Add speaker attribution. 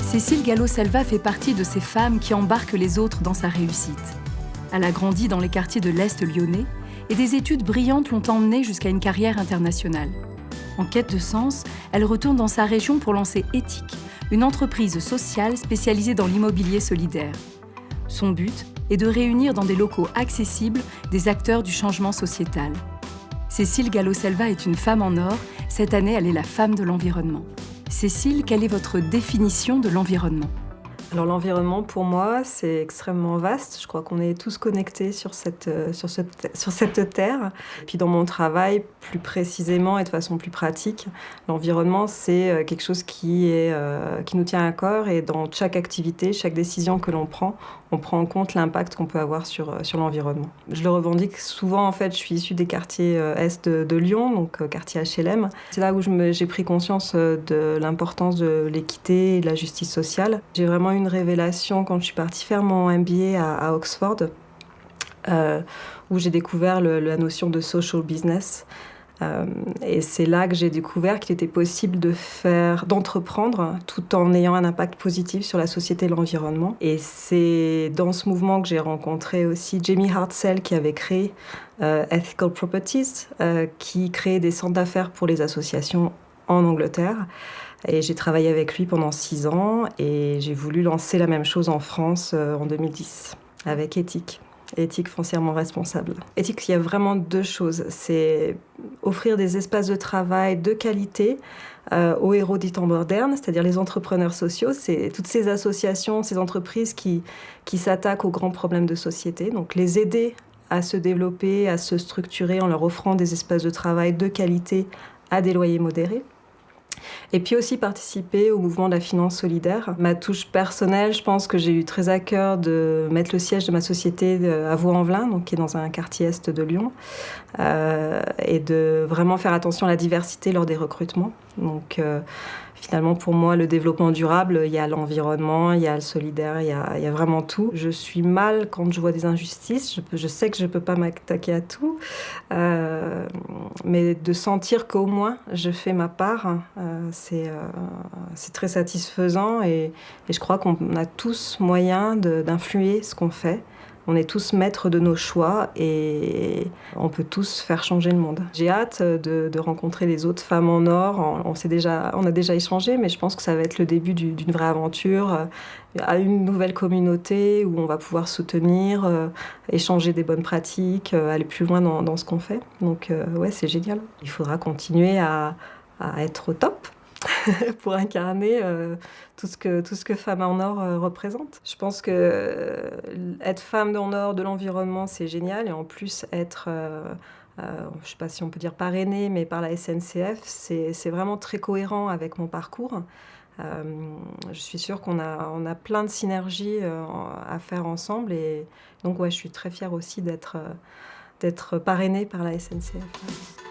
Speaker 1: Cécile Gallo-Selva fait partie de ces femmes qui embarquent les autres dans sa réussite. Elle a grandi dans les quartiers de l'Est lyonnais et des études brillantes l'ont emmenée jusqu'à une carrière internationale. En quête de sens, elle retourne dans sa région pour lancer Ethique, une entreprise sociale spécialisée dans l'immobilier solidaire. Son but est de réunir dans des locaux accessibles des acteurs du changement sociétal. Cécile Gallo-Selva est une femme en or. Cette année, elle est la femme de l'environnement. Cécile, quelle est votre définition de l'environnement ?
Speaker 2: Alors l'environnement, pour moi, c'est extrêmement vaste. Je crois qu'on est tous connectés sur cette terre. Et puis dans mon travail, plus précisément et de façon plus pratique, l'environnement, c'est quelque chose qui nous tient à cœur. Et dans chaque activité, chaque décision que l'on prend, on prend en compte l'impact qu'on peut avoir sur l'environnement. Je le revendique souvent, en fait, je suis issue des quartiers est de Lyon, donc quartier HLM. C'est là où j'ai pris conscience de l'importance de l'équité et de la justice sociale. J'ai vraiment eu une révélation quand je suis partie faire mon MBA à Oxford, où j'ai découvert la notion de social business. Et c'est là que j'ai découvert qu'il était possible d'entreprendre tout en ayant un impact positif sur la société et l'environnement. Et c'est dans ce mouvement que j'ai rencontré aussi Jamie Hartzell qui avait créé Ethical Properties, qui créait des centres d'affaires pour les associations en Angleterre. Et j'ai travaillé avec lui pendant 6 ans et j'ai voulu lancer la même chose en France en 2010 avec Ethique. Éthique foncièrement responsable. Éthique, il y a vraiment 2 choses. C'est offrir des espaces de travail de qualité aux héros des temps modernes, c'est-à-dire les entrepreneurs sociaux. C'est toutes ces associations, ces entreprises qui s'attaquent aux grands problèmes de société. Donc les aider à se développer, à se structurer en leur offrant des espaces de travail de qualité à des loyers modérés. Et puis aussi participer au mouvement de la finance solidaire. Ma touche personnelle, je pense que j'ai eu très à cœur de mettre le siège de ma société à Vaux-en-Velin, donc qui est dans un quartier est de Lyon, et de vraiment faire attention à la diversité lors des recrutements. Donc finalement, pour moi, le développement durable, il y a l'environnement, il y a le solidaire, il y a vraiment tout. Je suis mal quand je vois des injustices. Je sais que je ne peux pas m'attaquer à tout. Mais de sentir qu'au moins, je fais ma part, c'est très satisfaisant. Et je crois qu'on a tous moyen d'influer ce qu'on fait. On est tous maîtres de nos choix et on peut tous faire changer le monde. J'ai hâte de rencontrer les autres femmes en or. On a déjà échangé, mais je pense que ça va être le début d'une vraie aventure, à une nouvelle communauté où on va pouvoir soutenir, échanger des bonnes pratiques, aller plus loin dans ce qu'on fait. Donc ouais, c'est génial. Il faudra continuer à être au top. Pour incarner tout ce que Femmes en Or représente. Je pense que être femme en or de l'environnement, c'est génial. Et en plus, être, je ne sais pas si on peut dire parrainée, mais par la SNCF, c'est vraiment très cohérent avec mon parcours. Je suis sûre qu'on a plein de synergies à faire ensemble. Et donc, ouais, je suis très fière aussi d'être parrainée par la SNCF.